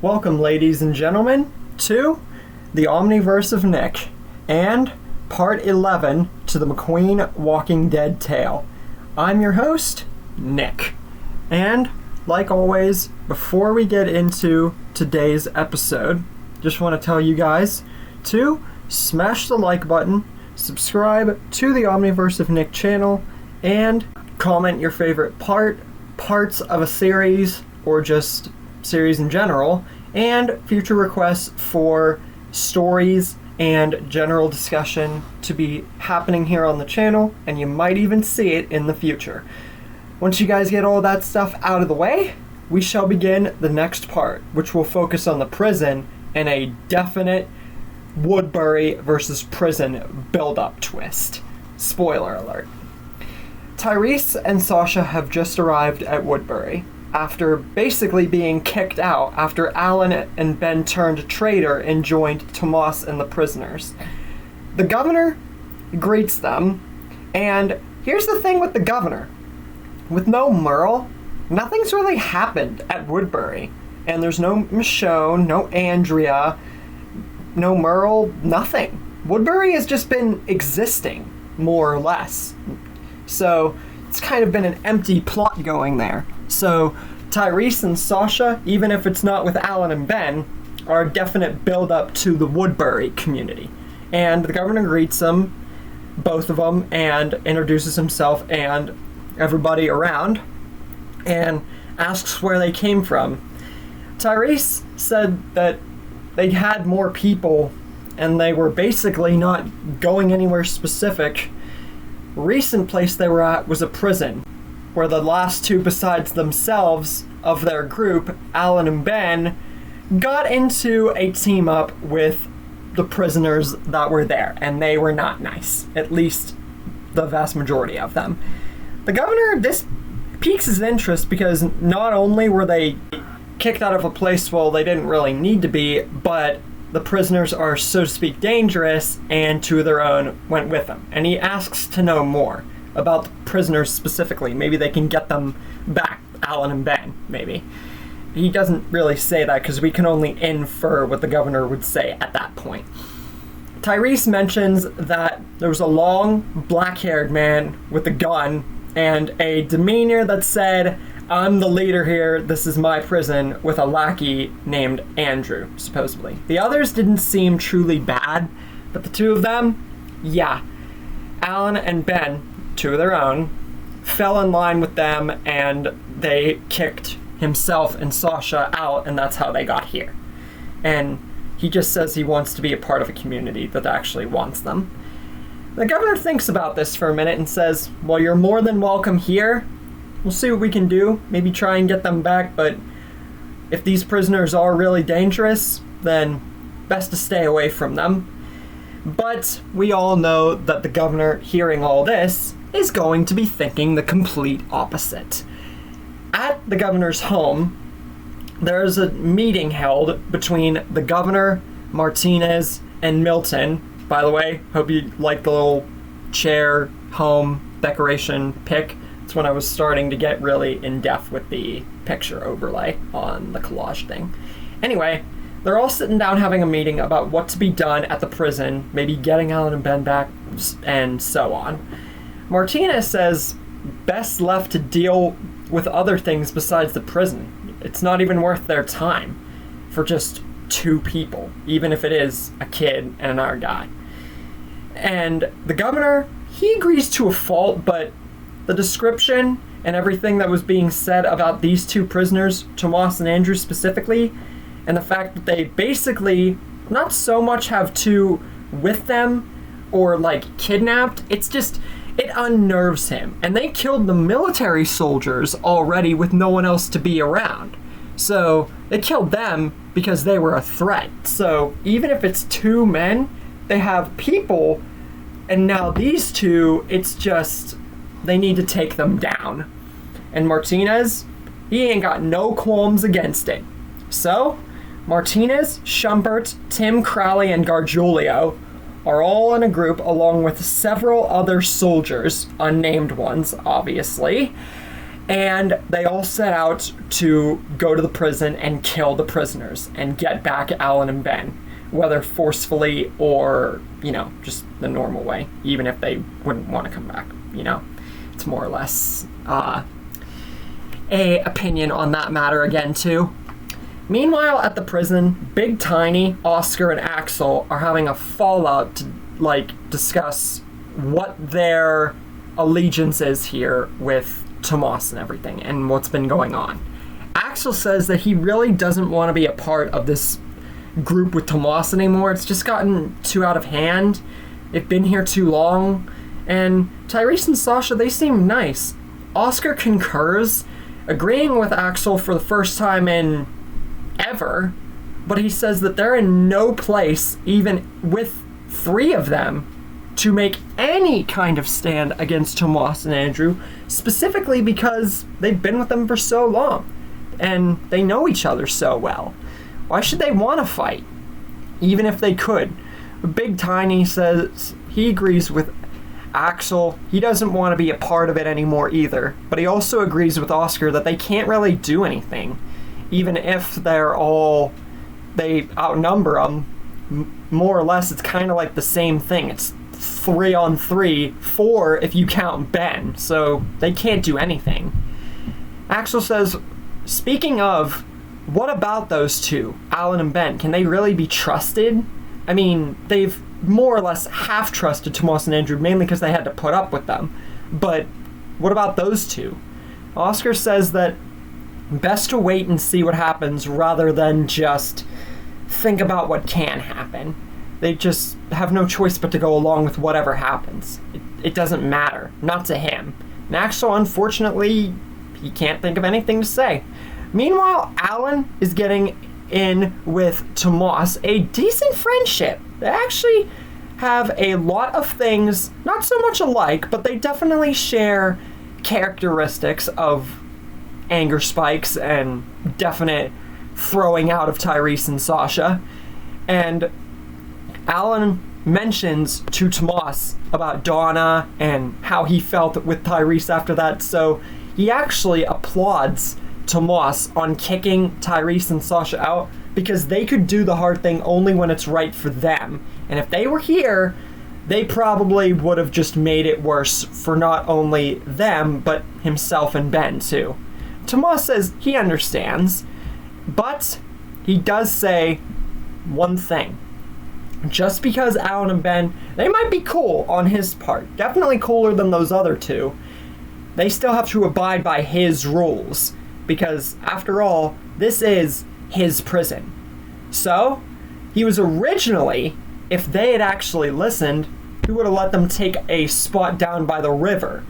Welcome, ladies and gentlemen, to the Omniverse of Nick, and Part 11 to the Mcqueen Walking Dead tale. I'm your host, Nick, and like always, before we get into today's episode, just want to tell you guys to smash the like button, subscribe to the Omniverse of Nick channel, and comment your favorite parts of a series, or just series in general, and future requests for stories and general discussion to be happening here on the channel, and you might even see it in the future. Once you guys get all that stuff out of the way, we shall begin the next part, which will focus on the prison and a definite Woodbury versus prison build-up twist. Spoiler alert. Tyreese and Sasha have just arrived at Woodbury after basically being kicked out after Alan and Ben turned traitor and joined Tomas and the prisoners. The governor greets them, and here's the thing with the governor. With no Merle, nothing's really happened at Woodbury. And there's no Michonne, no Andrea, no Merle, nothing. Woodbury has just been existing, more or less. So it's kind of been an empty plot going there. So Tyreese and Sasha, even if it's not with Alan and Ben, are a definite build-up to the Woodbury community. And the governor greets them, both of them, and introduces himself and everybody around, and asks where they came from. Tyreese said that they had more people, and they were basically not going anywhere specific. Recent place they were at was a prison, where the last two besides themselves of their group, Alan and Ben, got into a team up with the prisoners that were there, and they were not nice, at least the vast majority of them. The governor, this piques his interest because not only were they kicked out of a place where they didn't really need to be, but the prisoners are, so to speak, dangerous, and two of their own went with them. And he asks to know more about the prisoners specifically. Maybe they can get them back, Alan and Ben, maybe. He doesn't really say that because we can only infer what the governor would say at that point. Tyreese mentions that there was a long, black-haired man with a gun and a demeanor that said, "I'm the leader here, this is my prison," with a lackey named Andrew, supposedly. The others didn't seem truly bad, but the two of them, yeah. Alan and Ben, two of their own, fell in line with them, and they kicked himself and Sasha out, and that's how they got here. And he just says he wants to be a part of a community that actually wants them. The governor thinks about this for a minute and says, "Well, you're more than welcome here. We'll see what we can do, maybe try and get them back, but if these prisoners are really dangerous, then best to stay away from them." But we all know that the governor, hearing all this, is going to be thinking the complete opposite. At the governor's home, there's a meeting held between the governor, Martinez, and Milton. By the way, hope you like the little chair home decoration pic. It's when I was starting to get really in-depth with the picture overlay on the collage thing. Anyway, they're all sitting down having a meeting about what to be done at the prison, maybe getting Alan and Ben back, and so on. Martinez says best left to deal with other things besides the prison. It's not even worth their time for just two people, even if it is a kid and another guy. And the governor, he agrees to a fault, but the description and everything that was being said about these two prisoners, Tomas and Andrew specifically, and the fact that they basically not so much have two with them or like kidnapped, it's just, it unnerves him. And they killed the military soldiers already with no one else to be around. So they killed them because they were a threat. So even if it's two men, they have people, and now these two, it's just, they need to take them down. And Martinez, he ain't got no qualms against it. So Martinez, Schumpert, Tim Crowley, and Gargiulio are all in a group along with several other soldiers, unnamed ones, obviously. And they all set out to go to the prison and kill the prisoners and get back Alan and Ben, whether forcefully or, just the normal way, even if they wouldn't want to come back, It's more or less a opinion on that matter again, too. Meanwhile, at the prison, Big Tiny, Oscar, and Axel are having a fallout to, discuss what their allegiance is here with Tomas and everything, and what's been going on. Axel says that he really doesn't want to be a part of this group with Tomas anymore. It's just gotten too out of hand. They've been here too long. And Tyreese and Sasha, they seem nice. Oscar concurs, agreeing with Axel for the first time in ever, but he says that they're in no place, even with 3 of them, to make any kind of stand against Tomas and Andrew, specifically because they've been with them for so long, and they know each other so well. Why should they want to fight, even if they could? Big Tiny says he agrees with Axel. He doesn't want to be a part of it anymore either, but he also agrees with Oscar that they can't really do anything, even if they outnumber them. More or less, it's kind of like the same thing. It's 3-on-3, 4 if you count Ben, so they can't do anything. Axel says, speaking of, what about those 2, Alan and Ben? Can they really be trusted? I mean, they've more or less half trusted Tomas and Andrew, mainly because they had to put up with them. But what about those 2? Oscar says that best to wait and see what happens rather than just think about what can happen. They just have no choice but to go along with whatever happens. It doesn't matter. Not to him. And Axel, unfortunately, he can't think of anything to say. Meanwhile, Alan is getting in with Tomas, a decent friendship. They actually have a lot of things, not so much alike, but they definitely share characteristics of anger spikes and definite throwing out of Tyreese and Sasha. And Alan mentions to Tomas about Donna and how he felt with Tyreese after that, so he actually applauds Tomas on kicking Tyreese and Sasha out because they could do the hard thing only when it's right for them. And if they were here, they probably would have just made it worse for not only them, but himself and Ben too. Tomas says he understands, but he does say one thing. Just because Alan and Ben, they might be cool on his part, definitely cooler than those other 2, they still have to abide by his rules, because after all, this is his prison. So, he was originally, if they had actually listened, he would have let them take a spot down by the river.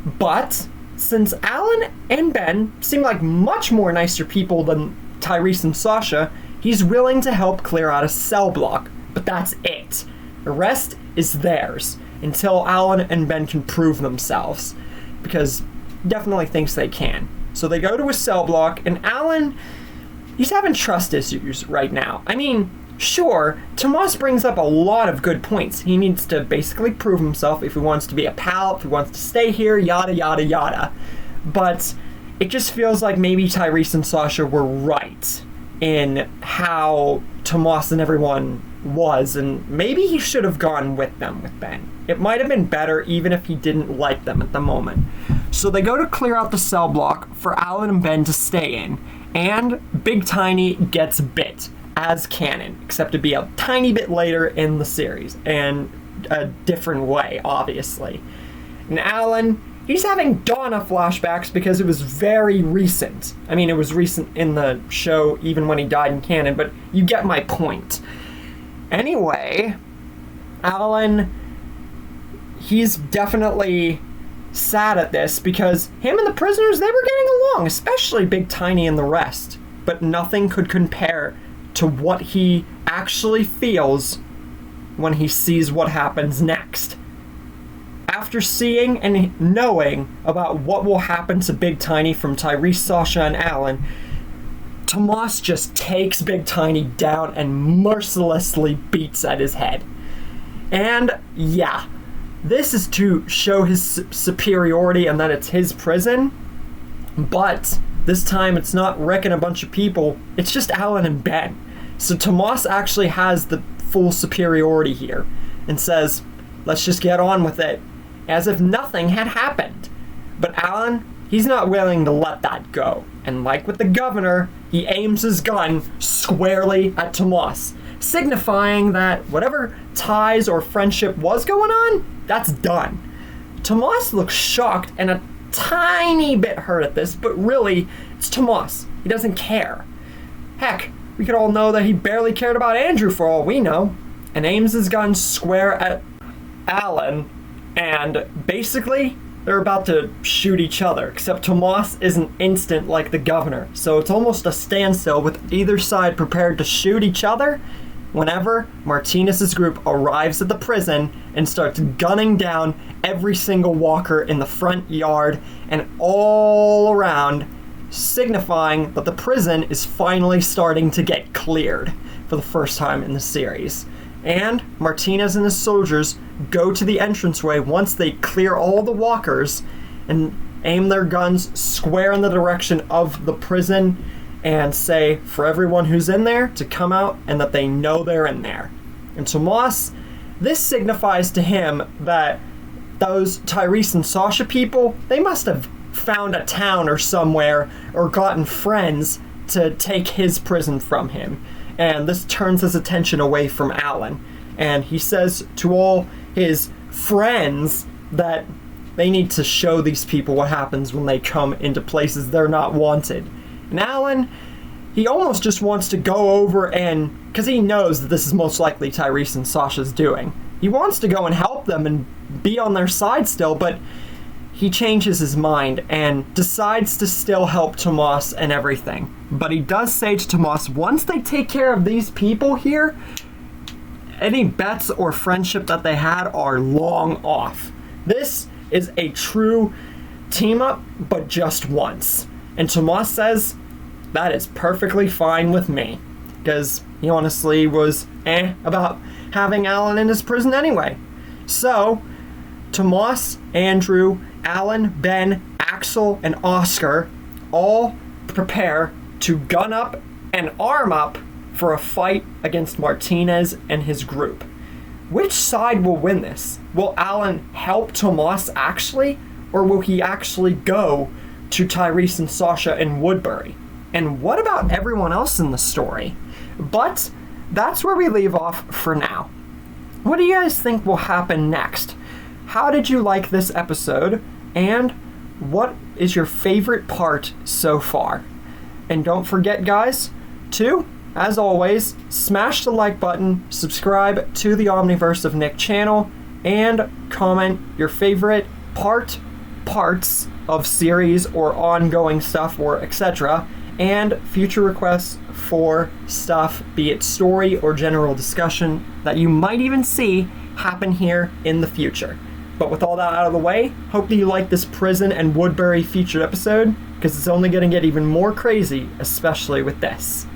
But since Alan and Ben seem like much more nicer people than Tyreese and Sasha, he's willing to help clear out a cell block. But that's it. The rest is theirs until Alan and Ben can prove themselves, because he definitely thinks they can. So they go to a cell block, and Alan, he's having trust issues right now. I mean, sure, Tomas brings up a lot of good points. He needs to basically prove himself if he wants to be a pal, if he wants to stay here, yada, yada, yada. But it just feels like maybe Tyreese and Sasha were right in how Tomas and everyone was, and maybe he should have gone with them with Ben. It might have been better even if he didn't like them at the moment. So they go to clear out the cell block for Alan and Ben to stay in, and Big Tiny gets bit as canon, except to be a tiny bit later in the series, and a different way, obviously. And Alan, he's having Donna flashbacks because it was very recent. I mean, it was recent in the show, even when he died in canon, but you get my point. Anyway, Alan, he's definitely sad at this because him and the prisoners, they were getting along, especially Big Tiny and the rest. But nothing could compare to what he actually feels when he sees what happens next. After seeing and knowing about what will happen to Big Tiny from Tyreese, Sasha, and Alan, Tomas just takes Big Tiny down and mercilessly beats at his head. And yeah, this is to show his superiority and that it's his prison. But this time it's not Rick and a bunch of people, it's just Alan and Ben. So Tomas actually has the full superiority here and says, let's just get on with it, as if nothing had happened. But Alan, he's not willing to let that go. And like with the governor, he aims his gun squarely at Tomas, signifying that whatever ties or friendship was going on, that's done. Tomas looks shocked and a tiny bit hurt at this, but really, it's Tomas. He doesn't care. Heck, we could all know that he barely cared about Andrew for all we know, and aims his gun square at Alan, and basically, they're about to shoot each other, except Tomas isn't instant like the governor, so it's almost a standstill with either side prepared to shoot each other whenever Martinez's group arrives at the prison and starts gunning down every single walker in the front yard and all around, signifying that the prison is finally starting to get cleared for the first time in the series. And Martinez and his soldiers go to the entranceway once they clear all the walkers and aim their guns square in the direction of the prison and say for everyone who's in there to come out and that they know they're in there. And Tomas, this signifies to him that those Tyreese and Sasha people, they must have found a town or somewhere or gotten friends to take his prison from him. And this turns his attention away from Alan. And he says to all his friends that they need to show these people what happens when they come into places they're not wanted. And Alan, he almost just wants to go over and, because he knows that this is most likely Tyreese and Sasha's doing, he wants to go and help them and be on their side still, but he changes his mind and decides to still help Tomas and everything. But he does say to Tomas, once they take care of these people here, any bets or friendship that they had are long off. This is a true team up, but just once. And Tomas says, that is perfectly fine with me. Because he honestly was about having Alan in his prison anyway. So, Tomas, Andrew, Alan, Ben, Axel, and Oscar all prepare to gun up and arm up for a fight against Martinez and his group. Which side will win this? Will Alan help Tomas actually? Or will he actually go to Tyreese and Sasha in Woodbury? And what about everyone else in the story? But that's where we leave off for now. What do you guys think will happen next? How did you like this episode? And what is your favorite part so far? And don't forget, guys, to, as always, smash the like button, subscribe to the Omniverse of Nick channel, and comment your favorite parts of series or ongoing stuff or etc. and future requests for stuff, be it story or general discussion, that you might even see happen here in the future. But with all that out of the way, hope that you like this prison and Woodbury featured episode, because it's only going to get even more crazy, especially with this.